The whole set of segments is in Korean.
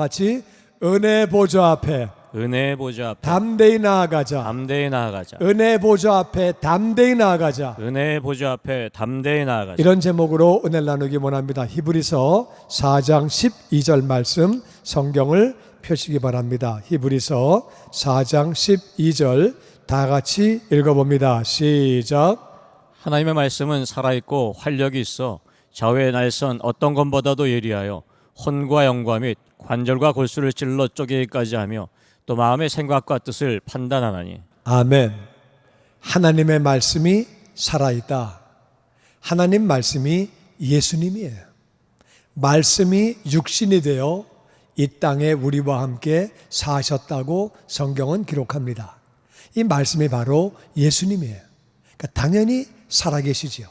같이 은혜 보좌 앞에 은혜의 보좌 앞에 담대히 나아가자. 담대히 나아가자. 은혜 보좌 앞에 담대히 나아가자. 은혜의 보좌 앞에 담대히 나아가자. 이런 제목으로 은혜를 나누기 원합니다. 히브리서 4장 12절 말씀 성경을 펴시기 바랍니다. 히브리서 4장 12절 다 같이 읽어봅니다. 시작. 하나님의 말씀은 살아있고 활력이 있어 좌우의 날선 어떤 것보다도 예리하여 혼과 영과 및 관절과 골수를 찔러 쪼개기까지 하며 또 마음의 생각과 뜻을 판단하나니. 아멘. 하나님의 말씀이 살아있다. 하나님 말씀이 예수님이에요. 말씀이 육신이 되어 이 땅에 우리와 함께 사셨다고 성경은 기록합니다. 이 말씀이 바로 예수님이에요. 그러니까 당연히 살아계시지요.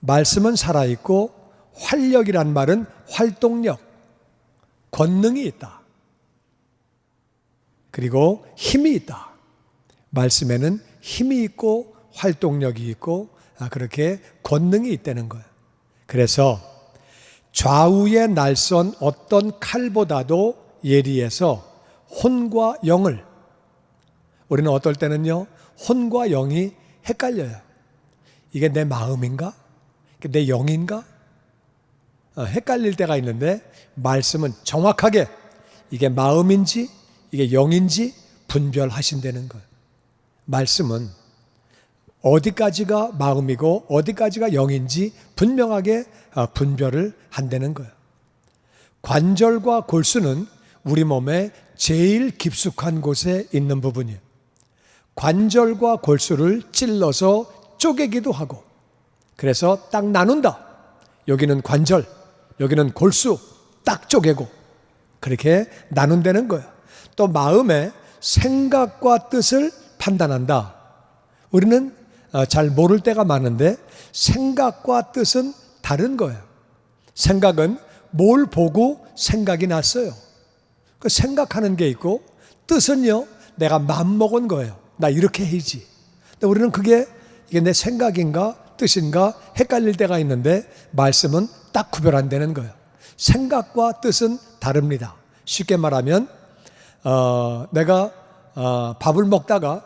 말씀은 살아있고 활력이란 말은 활동력, 권능이 있다. 그리고 힘이 있다. 말씀에는 힘이 있고 활동력이 있고 그렇게 권능이 있다는 거예요. 그래서 좌우의 날선 어떤 칼보다도 예리해서 혼과 영을, 우리는 어떨 때는요 혼과 영이 헷갈려요. 이게 내 마음인가? 내 영인가? 헷갈릴 때가 있는데 말씀은 정확하게 이게 마음인지 이게 영인지 분별하신다는 거예요. 말씀은 어디까지가 마음이고 어디까지가 영인지 분명하게 분별을 한다는 거예요. 관절과 골수는 우리 몸에 제일 깊숙한 곳에 있는 부분이에요. 관절과 골수를 찔러서 쪼개기도 하고, 그래서 딱 나눈다. 여기는 관절, 여기는 골수 딱 쪼개고 그렇게 나눈다는 거예요. 또 마음의 생각과 뜻을 판단한다. 우리는 잘 모를 때가 많은데 생각과 뜻은 다른 거예요. 생각은 뭘 보고 생각이 났어요. 그 생각하는 게 있고, 뜻은요 내가 맘먹은 거예요. 나 이렇게 해야지. 근데 우리는 이게 내 생각인가 뜻인가 헷갈릴 때가 있는데 말씀은 딱 구별한다는 거예요. 생각과 뜻은 다릅니다. 쉽게 말하면 내가 밥을 먹다가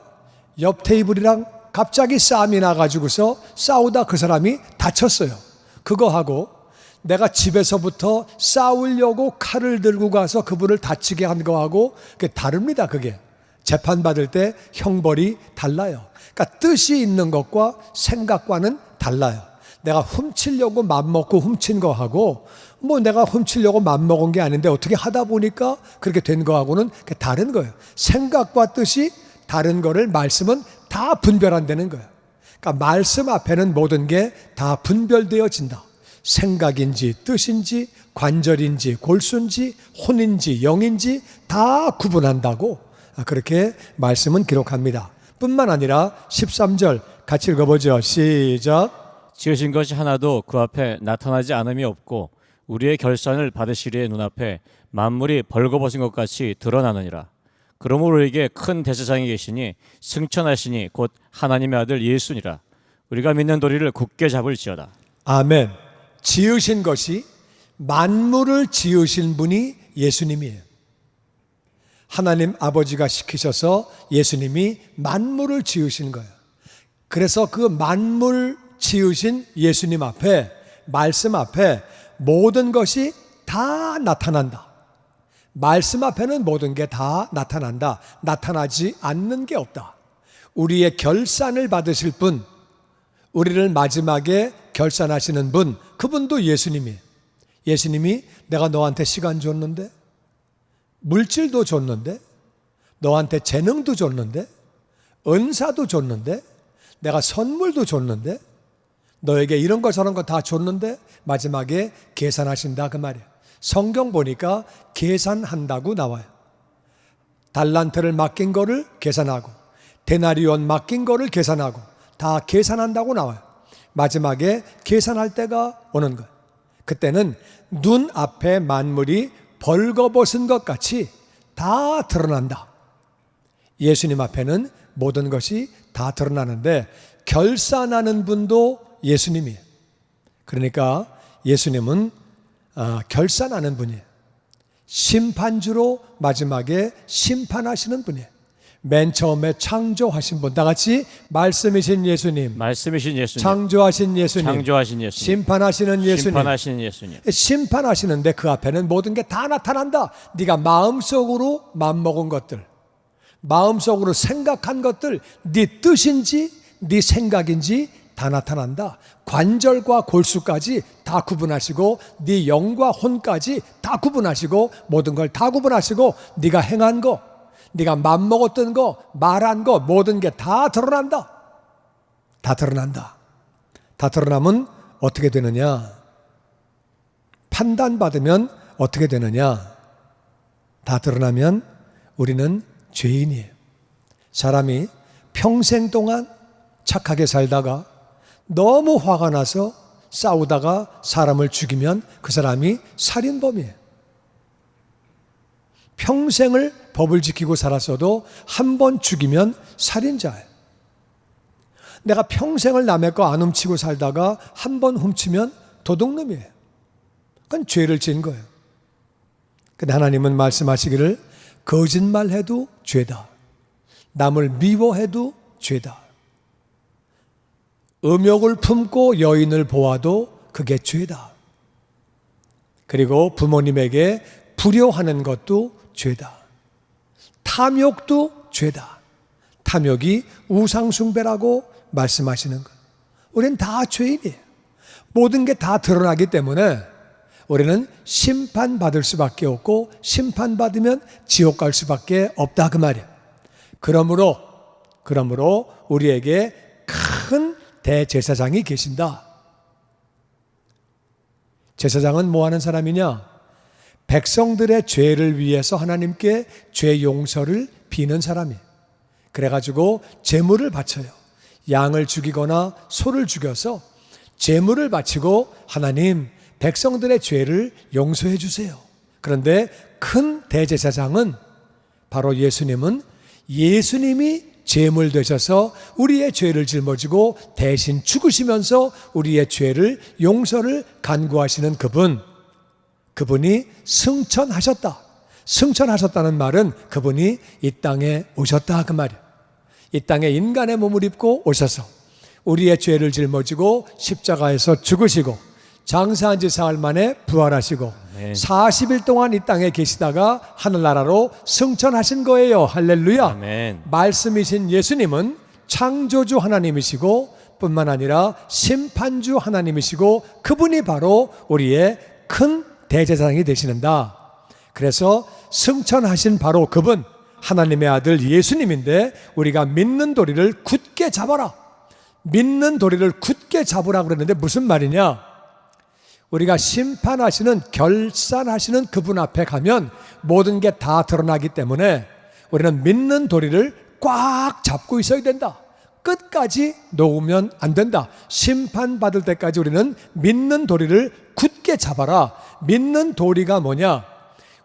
옆 테이블이랑 갑자기 싸움이 나가지고서 싸우다 그 사람이 다쳤어요. 그거하고 내가 집에서부터 싸우려고 칼을 들고 가서 그분을 다치게 한 거하고 그게 다릅니다. 그게 재판받을 때 형벌이 달라요. 그러니까 뜻이 있는 것과 생각과는 달라요. 내가 훔치려고 맘먹고 훔친 거하고 내가 훔치려고 맘먹은 게 아닌데 어떻게 하다 보니까 그렇게 된 거하고는 다른 거예요. 생각과 뜻이 다른 거를 말씀은 다 분별한다는 거예요. 그러니까 말씀 앞에는 모든 게 다 분별되어진다. 생각인지 뜻인지 관절인지 골수인지 혼인지 영인지 다 구분한다고 그렇게 말씀은 기록합니다. 뿐만 아니라 13절 같이 읽어보죠. 시작. 지으신 것이 하나도 그 앞에 나타나지 않음이 없고 우리의 결산을 받으시리의 눈앞에 만물이 벌거벗은 것 같이 드러나느니라. 그러므로 우리에게 큰 대제사장이 계시니 승천하시니 곧 하나님의 아들 예수니라. 우리가 믿는 도리를 굳게 잡을지어다. 아멘. 지으신 것이, 만물을 지으신 분이 예수님이에요. 하나님 아버지가 시키셔서 예수님이 만물을 지으신 거예요. 그래서 그 만물 지으신 예수님 앞에, 말씀 앞에 모든 것이 다 나타난다. 말씀 앞에는 모든 게 다 나타난다. 나타나지 않는 게 없다. 우리의 결산을 받으실 분, 우리를 마지막에 결산하시는 분, 그분도 예수님이에요. 예수님이 내가 너한테 시간 줬는데, 물질도 줬는데, 너한테 재능도 줬는데, 은사도 줬는데, 내가 선물도 줬는데, 너에게 이런 거 저런 거 다 줬는데 마지막에 계산하신다 그 말이에요. 성경 보니까 계산한다고 나와요. 달란트를 맡긴 거를 계산하고 데나리온 맡긴 거를 계산하고 다 계산한다고 나와요. 마지막에 계산할 때가 오는 거예요. 그때는 눈앞에 만물이 벌거벗은 것 같이 다 드러난다. 예수님 앞에는 모든 것이 다 드러나는데 결산하는 분도 예수님이에요. 그러니까 예수님은 결산하는 분이에요. 심판주로 마지막에 심판하시는 분이에요. 맨 처음에 창조하신 분, 다 같이 말씀이신 예수님, 말씀이신 예수님, 창조하신 예수님, 창조하신 예수님, 심판하시는 예수님, 심판하신 예수님. 심판하시는데 그 앞에는 모든 게 다 나타난다. 네가 마음속으로 맘먹은 것들, 마음속으로 생각한 것들, 네 뜻인지 네 생각인지 다 나타난다. 관절과 골수까지 다 구분하시고 네 영과 혼까지 다 구분하시고 모든 걸 다 구분하시고 네가 행한 거, 네가 맘먹었던 거, 말한 거 모든 게 다 드러난다. 다 드러난다. 다 드러나면 어떻게 되느냐? 판단받으면 어떻게 되느냐? 다 드러나면 우리는 죄인이에요. 사람이 평생 동안 착하게 살다가 너무 화가 나서 싸우다가 사람을 죽이면 그 사람이 살인범이에요. 평생을 법을 지키고 살았어도 한 번 죽이면 살인자예요. 내가 평생을 남의 거 안 훔치고 살다가 한 번 훔치면 도둑놈이에요. 그건 죄를 지은 거예요. 근데 하나님은 말씀하시기를 거짓말해도 죄다. 남을 미워해도 죄다. 음욕을 품고 여인을 보아도 그게 죄다. 그리고 부모님에게 불효하는 것도 죄다. 탐욕도 죄다. 탐욕이 우상숭배라고 말씀하시는 것. 우리는 다 죄인이에요. 모든 게 다 드러나기 때문에 우리는 심판받을 수밖에 없고 심판받으면 지옥 갈 수밖에 없다 그 말이에요. 그러므로 우리에게 큰 대제사장이 계신다. 제사장은 뭐 하는 사람이냐? 백성들의 죄를 위해서 하나님께 죄 용서를 비는 사람이에요. 그래가지고 제물을 바쳐요. 양을 죽이거나 소를 죽여서 제물을 바치고 하나님 백성들의 죄를 용서해 주세요. 그런데 큰 대제사장은 바로 예수님은 예수님이 제물 되셔서 우리의 죄를 짊어지고 대신 죽으시면서 우리의 죄를 용서를 간구하시는 그분이 승천하셨다. 승천하셨다는 말은 그분이 이 땅에 오셨다 그 말이에요. 이 땅에 인간의 몸을 입고 오셔서 우리의 죄를 짊어지고 십자가에서 죽으시고 장사한 지 사흘 만에 부활하시고 40일 동안 이 땅에 계시다가 하늘나라로 승천하신 거예요. 할렐루야. 아멘. 말씀이신 예수님은 창조주 하나님이시고 뿐만 아니라 심판주 하나님이시고 그분이 바로 우리의 큰 대제사장이 되시는다. 그래서 승천하신 바로 그분 하나님의 아들 예수님인데 우리가 믿는 도리를 굳게 잡아라. 믿는 도리를 굳게 잡으라 그랬는데 무슨 말이냐? 우리가 심판하시는 결산하시는 그분 앞에 가면 모든 게 다 드러나기 때문에 우리는 믿는 도리를 꽉 잡고 있어야 된다. 끝까지 놓으면 안 된다. 심판받을 때까지 우리는 믿는 도리를 굳게 잡아라. 믿는 도리가 뭐냐?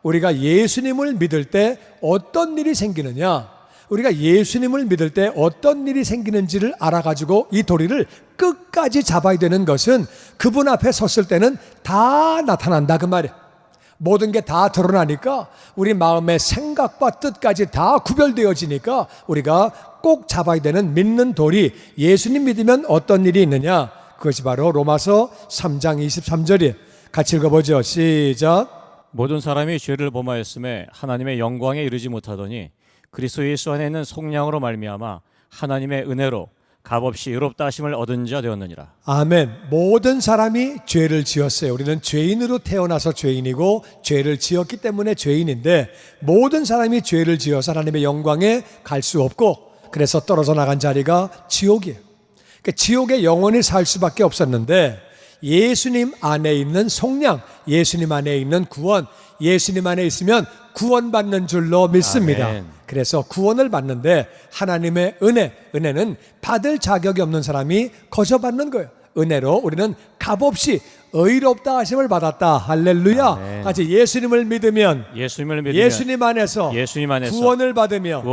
우리가 예수님을 믿을 때 어떤 일이 생기느냐? 우리가 예수님을 믿을 때 어떤 일이 생기는지를 알아가지고 이 도리를 끝까지 잡아야 되는 것은 그분 앞에 섰을 때는 다 나타난다 그 말이에요. 모든 게 다 드러나니까 우리 마음의 생각과 뜻까지 다 구별되어지니까 우리가 꼭 잡아야 되는 믿는 도리, 예수님 믿으면 어떤 일이 있느냐? 그것이 바로 로마서 3장 23절이에요. 같이 읽어보죠. 시작. 모든 사람이 죄를 범하였음에 하나님의 영광에 이르지 못하더니 그리스도 예수 안에 있는 속량으로 말미암아 하나님의 은혜로 값없이 의롭다 하심을 얻은 자 되었느니라. 아멘. 모든 사람이 죄를 지었어요. 우리는 죄인으로 태어나서 죄인이고 죄를 지었기 때문에 죄인인데 모든 사람이 죄를 지어서 하나님의 영광에 갈 수 없고 그래서 떨어져 나간 자리가 지옥이에요. 그러니까 지옥에 영원히 살 수밖에 없었는데 예수님 안에 있는 속량, 예수님 안에 있는 구원, 예수님 안에 있으면 구원받는 줄로 믿습니다. 아멘. 그래서 구원을 받는데 하나님의 은혜는 받을 자격이 없는 사람이 거저 받는 거예요. 은혜로 우리는 값없이 의롭다 하심을 받았다. 할렐루야. 아멘. 같이 예수님을 믿으면 예수님을 믿으면 예수님 안에서 구원을 받으며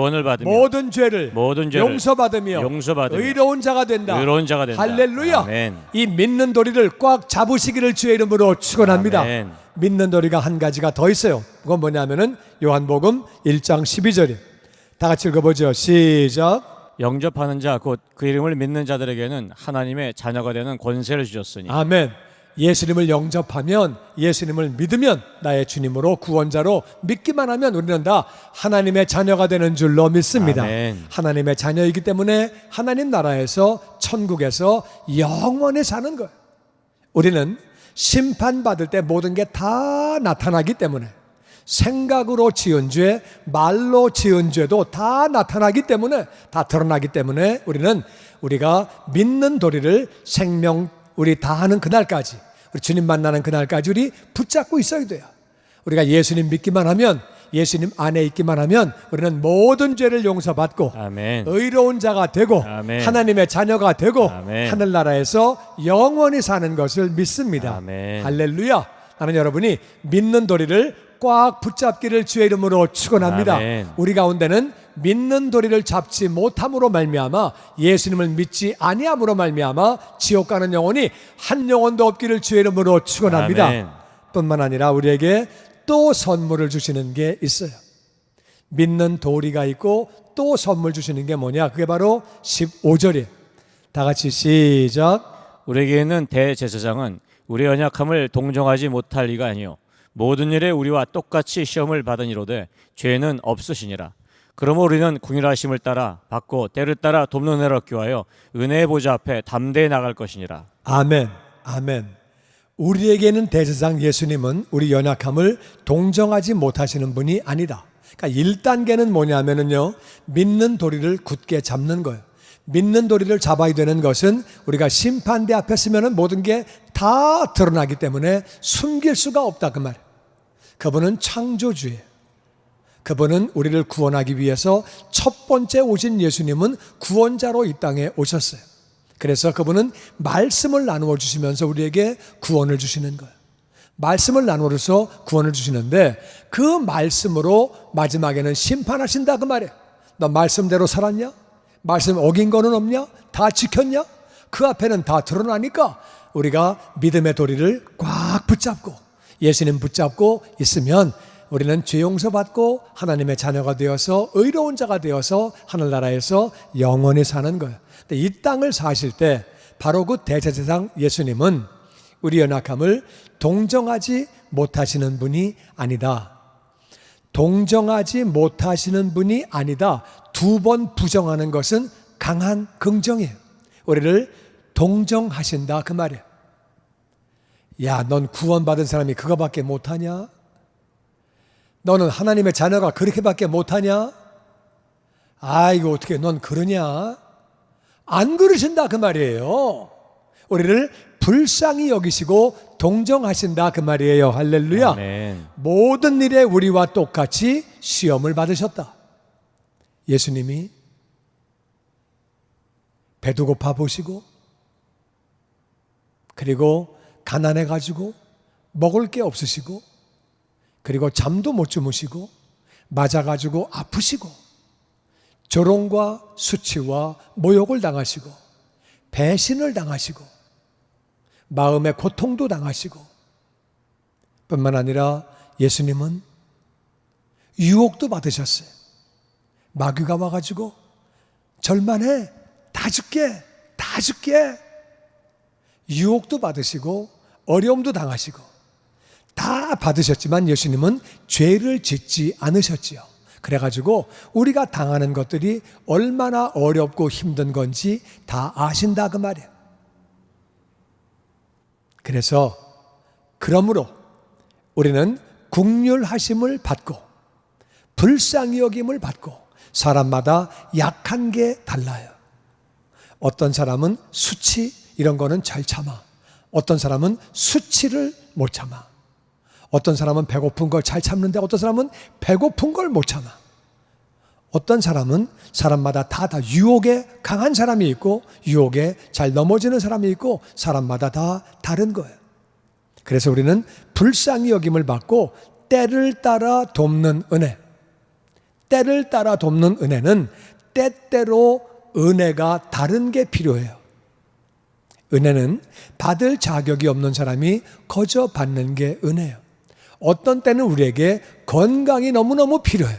모든 죄를 용서받으며 의로운 자가 된다. 할렐루야. 아멘. 이 믿는 도리를 꽉 잡으시기를 주의 이름으로 축원합니다. 아멘. 믿는 도리가 한 가지가 더 있어요. 그건 뭐냐면은 요한복음 1장 12절이에요. 다 같이 읽어보죠. 시작. 영접하는 자 곧 그 이름을 믿는 자들에게는 하나님의 자녀가 되는 권세를 주셨으니. 아멘. 예수님을 영접하면, 예수님을 믿으면, 나의 주님으로 구원자로 믿기만 하면 우리는 다 하나님의 자녀가 되는 줄로 믿습니다. 아멘. 하나님의 자녀이기 때문에 하나님 나라에서, 천국에서 영원히 사는 거예요. 우리는 심판받을 때 모든 게 다 나타나기 때문에, 생각으로 지은 죄, 말로 지은 죄도 다 나타나기 때문에, 다 드러나기 때문에 우리가 믿는 도리를 우리 다 하는 그날까지, 우리 주님 만나는 그날까지 우리 붙잡고 있어야 돼요. 우리가 예수님 믿기만 하면, 예수님 안에 있기만 하면 우리는 모든 죄를 용서받고 아멘. 의로운 자가 되고 아멘. 하나님의 자녀가 되고 아멘. 하늘나라에서 영원히 사는 것을 믿습니다. 아멘. 할렐루야. 나는 여러분이 믿는 도리를 꽉 붙잡기를 주의 이름으로 축원합니다. 아멘. 우리 가운데는 믿는 도리를 잡지 못함으로 말미암아, 예수님을 믿지 아니함으로 말미암아 지옥 가는 영혼이 한 영혼도 없기를 주의 이름으로 축원합니다. 아멘. 뿐만 아니라 우리에게 또 선물을 주시는 게 있어요. 믿는 도리가 있고 또 선물 주시는 게 뭐냐? 그게 바로 15절이에요. 다 같이 시작. 우리에게 있는 대제사장은 우리의 연약함을 동정하지 못할 리가 아니요 모든 일에 우리와 똑같이 시험을 받은 이로되 죄는 없으시니라. 그러므로 우리는 궁일하심을 따라 받고 때를 따라 돕는 은혜를 얻기 위하여 은혜의 보좌 앞에 담대히 나갈 것이니라. 아멘. 아멘. 우리에게는 대제사장 예수님은 우리 연약함을 동정하지 못하시는 분이 아니다. 그러니까 1단계는 뭐냐면요, 믿는 도리를 굳게 잡는 거예요. 믿는 도리를 잡아야 되는 것은 우리가 심판대 앞에 서면은 모든 게 다 드러나기 때문에 숨길 수가 없다, 그 말이에요. 그분은 창조주예요. 그분은 우리를 구원하기 위해서 첫 번째 오신 예수님은 구원자로 이 땅에 오셨어요. 그래서 그분은 말씀을 나누어 주시면서 우리에게 구원을 주시는 거예요. 말씀을 나누어서 구원을 주시는데 그 말씀으로 마지막에는 심판하신다, 그 말이에요. 너 말씀대로 살았냐? 말씀 어긴 거는 없냐? 다 지켰냐? 그 앞에는 다 드러나니까 우리가 믿음의 도리를 꽉 붙잡고 예수님 붙잡고 있으면 우리는 죄 용서받고 하나님의 자녀가 되어서 의로운 자가 되어서 하늘나라에서 영원히 사는 거예요. 근데 이 땅을 사실 때 바로 그 대제사장 예수님은 우리 연약함을 동정하지 못하시는 분이 아니다. 동정하지 못하시는 분이 아니다. 2번 부정하는 것은 강한 긍정이에요. 우리를 동정하신다, 그 말이에요. 야, 넌 구원받은 사람이 그거밖에 못하냐? 너는 하나님의 자녀가 그렇게밖에 못하냐? 아이고, 어떻게 넌 그러냐? 안 그러신다, 그 말이에요. 우리를 불쌍히 여기시고 동정하신다, 그 말이에요. 할렐루야. 아멘. 모든 일에 우리와 똑같이 시험을 받으셨다. 예수님이 배도 고파 보시고, 그리고 가난해 가지고 먹을 게 없으시고, 그리고 잠도 못 주무시고, 맞아 가지고 아프시고, 조롱과 수치와 모욕을 당하시고, 배신을 당하시고, 마음의 고통도 당하시고, 뿐만 아니라 예수님은 유혹도 받으셨어요. 마귀가 와가지고 절만해, 다 줄게, 다 줄게. 유혹도 받으시고 어려움도 당하시고 다 받으셨지만 예수님은 죄를 짓지 않으셨지요. 그래가지고 우리가 당하는 것들이 얼마나 어렵고 힘든 건지 다 아신다, 그 말이에요. 그래서 그러므로 우리는 긍휼하심을 받고 불쌍히 여김을 받고, 사람마다 약한 게 달라요. 어떤 사람은 수치 이런 거는 잘 참아. 어떤 사람은 수치를 못 참아. 어떤 사람은 배고픈 걸 잘 참는데 어떤 사람은 배고픈 걸 못 참아. 어떤 사람은 사람마다 다 유혹에 강한 사람이 있고 유혹에 잘 넘어지는 사람이 있고 사람마다 다 다른 거예요. 그래서 우리는 불쌍히 여김을 받고 때를 따라 돕는 은혜, 때를 따라 돕는 은혜는 때때로 은혜가 다른 게 필요해요. 은혜는 받을 자격이 없는 사람이 거저 받는 게 은혜예요. 어떤 때는 우리에게 건강이 너무너무 필요해요.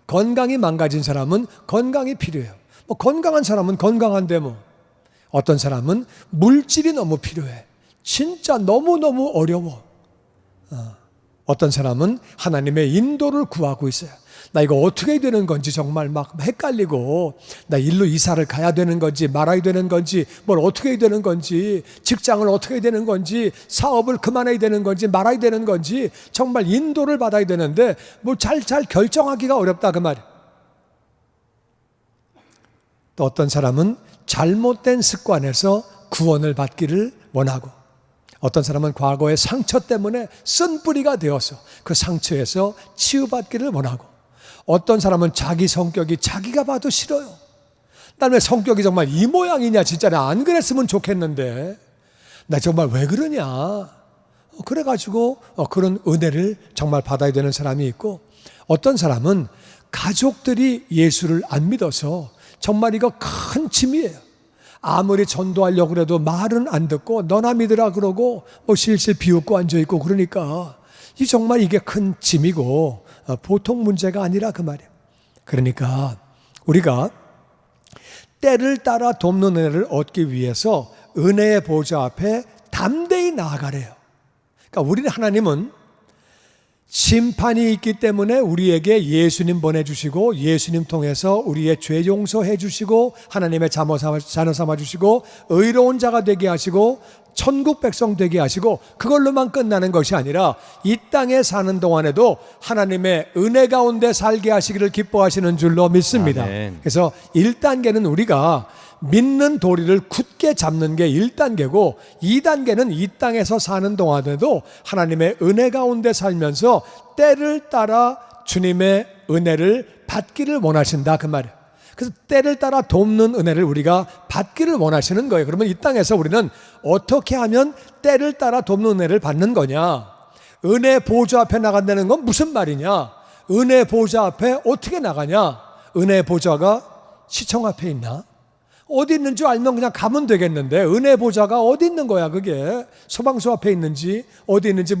건강이 망가진 사람은 건강이 필요해요. 건강한 사람은 건강한데 어떤 사람은 물질이 너무 필요해. 진짜 너무너무 어려워. 어떤 사람은 하나님의 인도를 구하고 있어요. 나 이거 어떻게 되는 건지 정말 막 헷갈리고, 나 일로 이사를 가야 되는 건지 말아야 되는 건지, 뭘 어떻게 해야 되는 건지, 직장을 어떻게 해야 되는 건지, 사업을 그만해야 되는 건지 말아야 되는 건지 정말 인도를 받아야 되는데 잘 결정하기가 어렵다 그 말이에요. 또 어떤 사람은 잘못된 습관에서 구원을 받기를 원하고, 어떤 사람은 과거의 상처 때문에 쓴뿌리가 되어서 그 상처에서 치유받기를 원하고, 어떤 사람은 자기 성격이 자기가 봐도 싫어요. 난 왜 성격이 정말 이 모양이냐, 진짜 나 안 그랬으면 좋겠는데 나 정말 왜 그러냐. 그래가지고 그런 은혜를 정말 받아야 되는 사람이 있고, 어떤 사람은 가족들이 예수를 안 믿어서 정말 이거 큰 짐이에요. 아무리 전도하려고 해도 말은 안 듣고 너나 믿으라 그러고 실실 비웃고 앉아있고, 그러니까 정말 이게 큰 짐이고 보통 문제가 아니라 그 말이에요. 그러니까 우리가 때를 따라 돕는 은혜를 얻기 위해서 은혜의 보좌 앞에 담대히 나아가래요. 그러니까 우리는, 하나님은 심판이 있기 때문에 우리에게 예수님 보내주시고, 예수님 통해서 우리의 죄 용서해 주시고, 하나님의 자녀 삼아 주시고, 의로운 자가 되게 하시고, 천국 백성 되게 하시고, 그걸로만 끝나는 것이 아니라 이 땅에 사는 동안에도 하나님의 은혜 가운데 살게 하시기를 기뻐하시는 줄로 믿습니다. 아멘. 그래서 1단계는 우리가 믿는 도리를 굳게 잡는 게 1단계고, 2단계는 이 땅에서 사는 동안에도 하나님의 은혜 가운데 살면서 때를 따라 주님의 은혜를 받기를 원하신다 그 말이에요. 그래서 때를 따라 돕는 은혜를 우리가 받기를 원하시는 거예요. 그러면 이 땅에서 우리는 어떻게 하면 때를 따라 돕는 은혜를 받는 거냐? 은혜 보좌 앞에 나간다는 건 무슨 말이냐? 은혜 보좌 앞에 어떻게 나가냐? 은혜 보좌가 시청 앞에 있나? 어디 있는 줄 알면 그냥 가면 되겠는데, 은혜 보좌가 어디 있는 거야? 그게 소방서 앞에 있는지 어디 있는지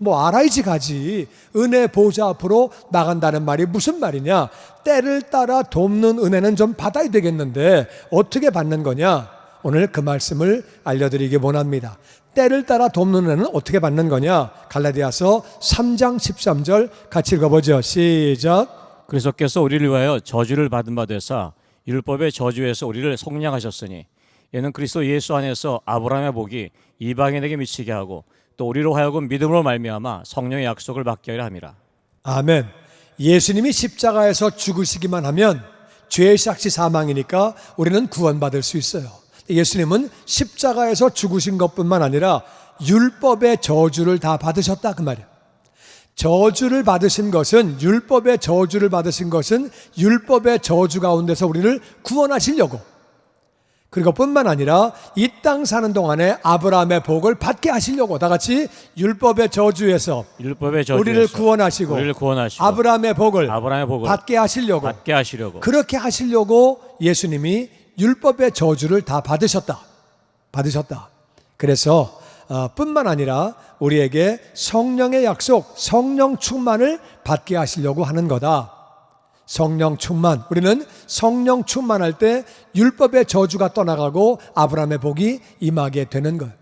알아야지 가지. 은혜 보좌 앞으로 나간다는 말이 무슨 말이냐? 때를 따라 돕는 은혜는 좀 받아야 되겠는데 어떻게 받는 거냐? 오늘 그 말씀을 알려드리기 원합니다. 때를 따라 돕는 은혜는 어떻게 받는 거냐? 갈라디아서 3장 13절 같이 읽어보죠. 시작. 그리스도께서 우리를 위하여 저주를 받은 바 되사 율법의 저주에서 우리를 속량하셨으니, 이는 그리스도 예수 안에서 아브라함의 복이 이방인에게 미치게 하고 또 우리로 하여금 믿음으로 말미암아 성령의 약속을 받게 하려 함이라. 아멘. 예수님이 십자가에서 죽으시기만 하면 죄의 삭시 사망이니까 우리는 구원받을 수 있어요. 예수님은 십자가에서 죽으신 것뿐만 아니라 율법의 저주를 다 받으셨다 그 말이에요. 저주를 받으신 것은, 율법의 저주를 받으신 것은 율법의 저주 가운데서 우리를 구원하시려고, 그리고 뿐만 아니라 이 땅 사는 동안에 아브라함의 복을 받게 하시려고, 다 같이 율법의 저주에서 우리를 구원하시고 아브라함의 복을 받게 하시려고 그렇게 하시려고 예수님이 율법의 저주를 다 받으셨다. 그래서 뿐만 아니라 우리에게 성령의 약속, 성령 충만을 받게 하시려고 하는 거다. 성령 충만. 우리는 성령 충만할 때 율법의 저주가 떠나가고 아브라함의 복이 임하게 되는 거예요.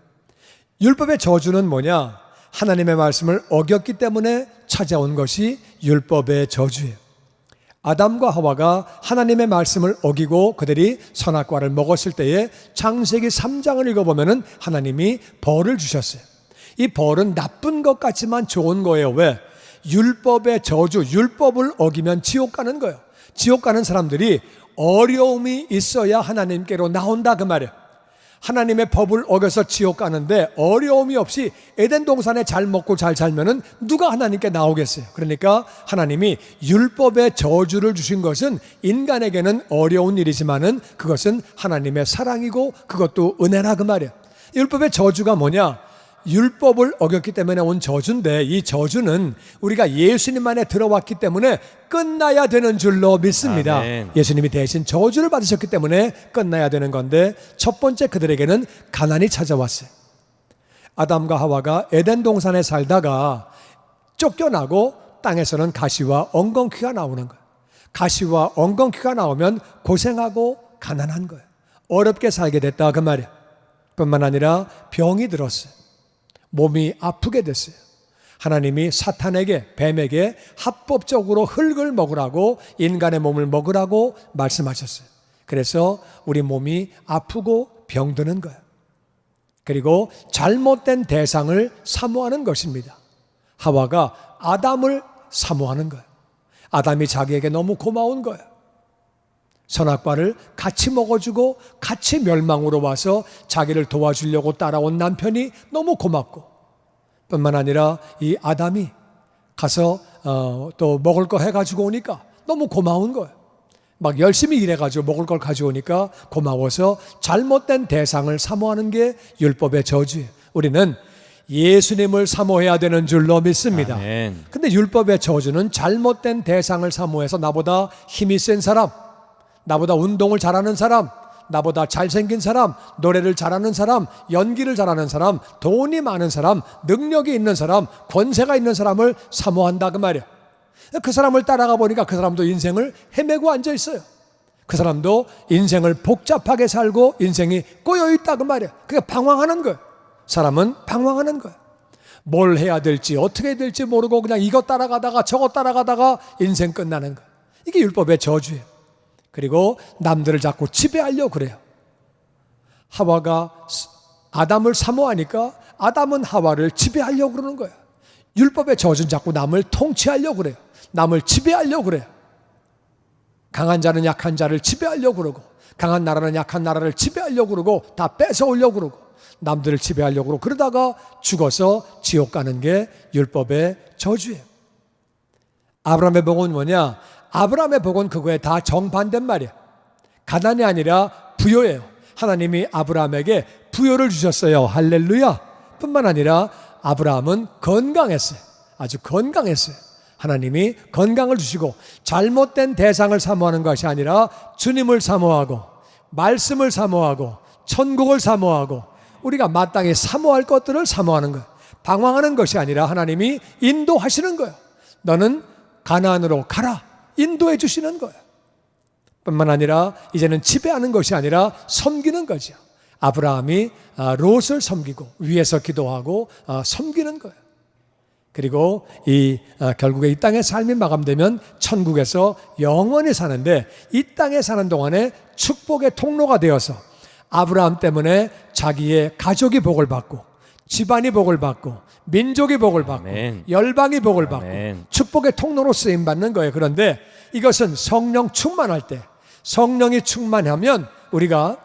율법의 저주는 뭐냐? 하나님의 말씀을 어겼기 때문에 찾아온 것이 율법의 저주예요. 아담과 하와가 하나님의 말씀을 어기고 그들이 선악과를 먹었을 때에 창세기 3장을 읽어보면 하나님이 벌을 주셨어요. 이 벌은 나쁜 것 같지만 좋은 거예요. 왜? 율법의 저주, 율법을 어기면 지옥 가는 거예요. 지옥 가는 사람들이 어려움이 있어야 하나님께로 나온다 그 말이에요. 하나님의 법을 어겨서 지옥 가는데 어려움이 없이 에덴 동산에 잘 먹고 잘 살면은 누가 하나님께 나오겠어요? 그러니까 하나님이 율법의 저주를 주신 것은 인간에게는 어려운 일이지만은 그것은 하나님의 사랑이고 그것도 은혜라 그 말이에요. 율법의 저주가 뭐냐? 율법을 어겼기 때문에 온 저주인데, 이 저주는 우리가 예수님 안에 들어왔기 때문에 끝나야 되는 줄로 믿습니다. 아멘. 예수님이 대신 저주를 받으셨기 때문에 끝나야 되는 건데, 첫 번째 그들에게는 가난이 찾아왔어요. 아담과 하와가 에덴 동산에 살다가 쫓겨나고 땅에서는 가시와 엉겅퀴가 나오는 거예요. 가시와 엉겅퀴가 나오면 고생하고 가난한 거예요. 어렵게 살게 됐다 그 말이에요. 뿐만 아니라 병이 들었어요. 몸이 아프게 됐어요. 하나님이 사탄에게, 뱀에게 합법적으로 흙을 먹으라고, 인간의 몸을 먹으라고 말씀하셨어요. 그래서 우리 몸이 아프고 병드는 거예요. 그리고 잘못된 대상을 사모하는 것입니다. 하와가 아담을 사모하는 거예요. 아담이 자기에게 너무 고마운 거예요. 선악과를 같이 먹어주고 같이 멸망으로 와서 자기를 도와주려고 따라온 남편이 너무 고맙고, 뿐만 아니라 이 아담이 가서 또 먹을 거 해가지고 오니까 너무 고마운 거예요. 막 열심히 일해가지고 먹을 걸 가져오니까 고마워서 잘못된 대상을 사모하는 게 율법의 저주예요. 우리는 예수님을 사모해야 되는 줄로 믿습니다. 아멘. 근데 율법의 저주는 잘못된 대상을 사모해서 나보다 힘이 센 사람, 나보다 운동을 잘하는 사람, 나보다 잘생긴 사람, 노래를 잘하는 사람, 연기를 잘하는 사람, 돈이 많은 사람, 능력이 있는 사람, 권세가 있는 사람을 사모한다 그 말이에요. 그 사람을 따라가 보니까 그 사람도 인생을 헤매고 앉아 있어요. 그 사람도 인생을 복잡하게 살고 인생이 꼬여 있다 그 말이에요. 그게 방황하는 거예요. 사람은 방황하는 거예요. 뭘 해야 될지 어떻게 해야 될지 모르고 그냥 이거 따라가다가 저거 따라가다가 인생 끝나는 거예요. 이게 율법의 저주예요. 그리고 남들을 자꾸 지배하려고 그래요. 하와가 아담을 사모하니까 아담은 하와를 지배하려고 그러는 거예요. 율법의 저주는 자꾸 남을 통치하려고 그래요. 남을 지배하려고 그래요. 강한 자는 약한 자를 지배하려고 그러고, 강한 나라는 약한 나라를 지배하려고 그러고, 다 뺏어오려고 그러고, 남들을 지배하려고 그러고, 그러다가 죽어서 지옥 가는 게 율법의 저주예요. 아브라함의 복은 뭐냐? 아브라함의 복은 그거에 다 정반대인 말이에요. 가난이 아니라 부요예요. 하나님이 아브라함에게 부요를 주셨어요. 할렐루야. 뿐만 아니라 아브라함은 건강했어요. 아주 건강했어요. 하나님이 건강을 주시고, 잘못된 대상을 사모하는 것이 아니라 주님을 사모하고, 말씀을 사모하고, 천국을 사모하고, 우리가 마땅히 사모할 것들을 사모하는 거예요. 방황하는 것이 아니라 하나님이 인도하시는 거예요. 너는 가나안으로 가라, 인도해 주시는 거예요. 뿐만 아니라 이제는 지배하는 것이 아니라 섬기는 거죠. 아브라함이 롯을 섬기고 위에서 기도하고 섬기는 거예요. 그리고 결국에 이 땅의 삶이 마감되면 천국에서 영원히 사는데, 이 땅에 사는 동안에 축복의 통로가 되어서 아브라함 때문에 자기의 가족이 복을 받고, 집안이 복을 받고, 민족이 복을 받고, 아멘. 열방이 복을 받고, 아멘. 축복의 통로로 쓰임 받는 거예요. 그런데 이것은 성령 충만할 때, 성령이 충만하면 우리가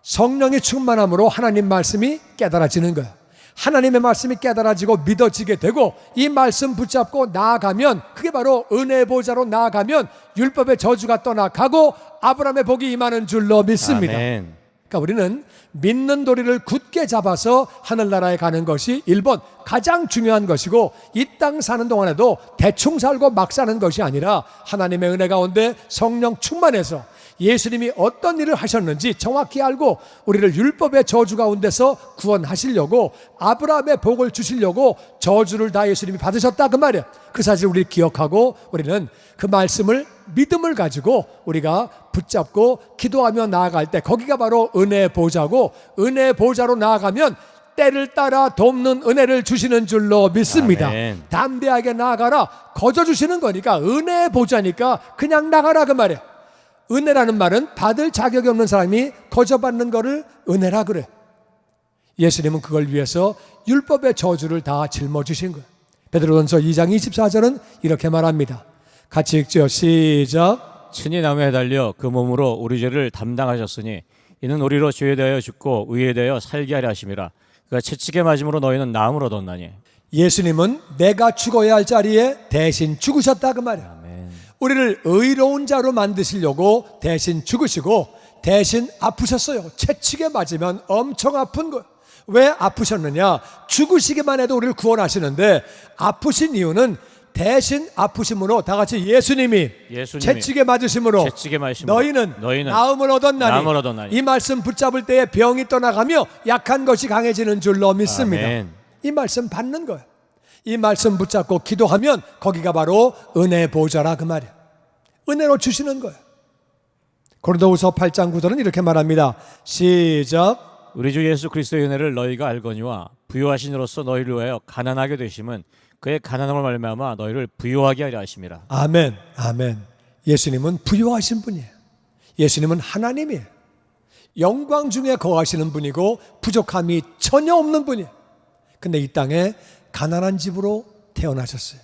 성령이 충만함으로 하나님 말씀이 깨달아지는 거예요. 하나님의 말씀이 깨달아지고 믿어지게 되고, 이 말씀 붙잡고 나아가면, 그게 바로 은혜의 보좌로 나아가면 율법의 저주가 떠나가고 아브라함의 복이 임하는 줄로 믿습니다. 아멘. 그러니까 우리는 믿는 도리를 굳게 잡아서 하늘나라에 가는 것이 1번 가장 중요한 것이고, 이 땅 사는 동안에도 대충 살고 막 사는 것이 아니라 하나님의 은혜 가운데 성령 충만해서 예수님이 어떤 일을 하셨는지 정확히 알고 우리를 율법의 저주 가운데서 구원하시려고, 아브라함의 복을 주시려고 저주를 다 예수님이 받으셨다 그 말이에요. 그 사실을 우리 기억하고 우리는 그 말씀을, 믿음을 가지고 우리가 붙잡고 기도하며 나아갈 때, 거기가 바로 은혜의 보좌고, 은혜의 보좌로 나아가면 때를 따라 돕는 은혜를 주시는 줄로 믿습니다. 아멘. 담대하게 나아가라. 거저 주시는 거니까, 은혜의 보좌니까 그냥 나가라 그 말이에요. 은혜라는 말은 받을 자격이 없는 사람이 거저받는 거를 은혜라 그래. 예수님은 그걸 위해서 율법의 저주를 다 짊어지신 거예요. 베드로전서 2장 24절은 이렇게 말합니다. 같이 읽죠. 시작. 친히 나무에 달려 그 몸으로 우리 죄를 담당하셨으니 이는 우리로 죄에 대하여 죽고 의에 대하여 살게 하려 하심이라. 그가 채찍에 맞음으로 너희는 나음을 얻었나니. 예수님은 내가 죽어야 할 자리에 대신 죽으셨다 그 말이에요. 아멘. 우리를 의로운 자로 만드시려고 대신 죽으시고 대신 아프셨어요. 채찍에 맞으면 엄청 아픈 거예요. 왜 아프셨느냐? 죽으시기만 해도 우리를 구원하시는데 아프신 이유는 대신 아프심으로 다 같이 예수님이 채찍에 맞으심으로 너희는 나음을 얻었나니 이 말씀 붙잡을 때에 병이 떠나가며 약한 것이 강해지는 줄로 믿습니다. 아멘. 이 말씀 받는 거예요. 이 말씀 붙잡고 기도하면 거기가 바로 은혜 보좌라 그 말이에요. 은혜로 주시는 거예요. 고린도후서 8장 9절은 이렇게 말합니다. 시작. 우리 주 예수 그리스도의 은혜를 너희가 알거니와 부요하신 이로써 너희를 위하여 가난하게 되심은 그의 가난함을 말미암아 너희를 부요하게 하려 하심이라. 아멘. 아멘. 예수님은 부요하신 분이에요. 예수님은 하나님이에요. 영광 중에 거하시는 분이고 부족함이 전혀 없는 분이에요. 근데 이 땅에 가난한 집으로 태어나셨어요.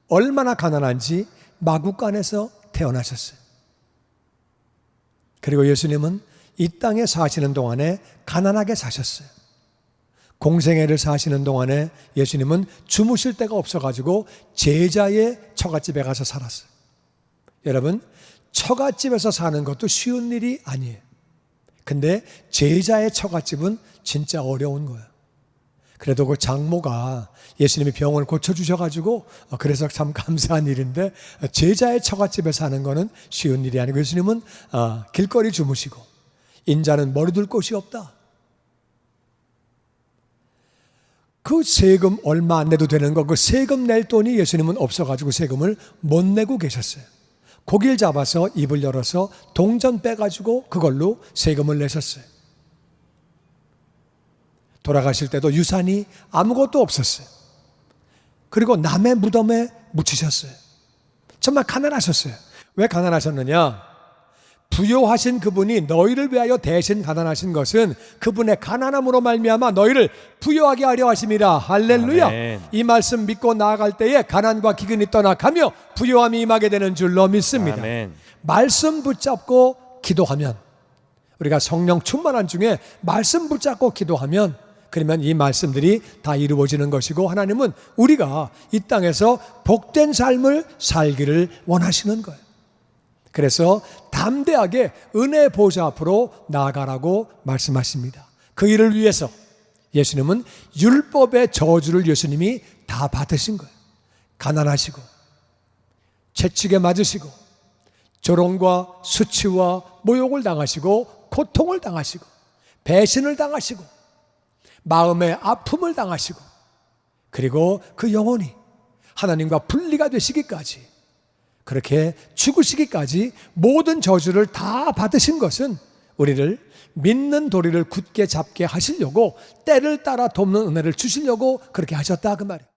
얼마나 가난한지 마구간에서 태어나셨어요. 그리고 예수님은 이 땅에 사시는 동안에 가난하게 사셨어요. 공생애를 사시는 동안에 예수님은 주무실 데가 없어가지고 제자의 처갓집에 가서 살았어요. 여러분, 처갓집에서 사는 것도 쉬운 일이 아니에요. 근데 제자의 처갓집은 진짜 어려운 거예요. 그래도 그 장모가 예수님이 병을 고쳐주셔가지고 그래서 참 감사한 일인데 제자의 처갓집에 사는 거는 쉬운 일이 아니고 예수님은 길거리 주무시고 인자는 머리둘 곳이 없다. 그 세금 얼마 안 내도 되는 거 그 세금 낼 돈이 예수님은 없어가지고 세금을 못 내고 계셨어요. 고기를 잡아서 입을 열어서 동전 빼가지고 그걸로 세금을 내셨어요. 돌아가실 때도 유산이 아무것도 없었어요. 그리고 남의 무덤에 묻히셨어요. 정말 가난하셨어요. 왜 가난하셨느냐? 부요하신 그분이 너희를 위하여 대신 가난하신 것은 그분의 가난함으로 말미암아 너희를 부요하게 하려 하심이라. 할렐루야. 아멘. 이 말씀 믿고 나아갈 때에 가난과 기근이 떠나가며 부요함이 임하게 되는 줄로 믿습니다. 아멘. 말씀 붙잡고 기도하면, 우리가 성령 충만한 중에 말씀 붙잡고 기도하면 그러면 이 말씀들이 다 이루어지는 것이고 하나님은 우리가 이 땅에서 복된 삶을 살기를 원하시는 거예요. 그래서 담대하게 은혜 보좌 앞으로 나아가라고 말씀하십니다. 그 일을 위해서 예수님은 율법의 저주를 예수님이 다 받으신 거예요. 가난하시고 채찍에 맞으시고 조롱과 수치와 모욕을 당하시고 고통을 당하시고 배신을 당하시고 마음의 아픔을 당하시고 그리고 그 영혼이 하나님과 분리가 되시기까지 그렇게 죽으시기까지 모든 저주를 다 받으신 것은 우리를 믿는 도리를 굳게 잡게 하시려고 때를 따라 돕는 은혜를 주시려고 그렇게 하셨다 그 말이에요.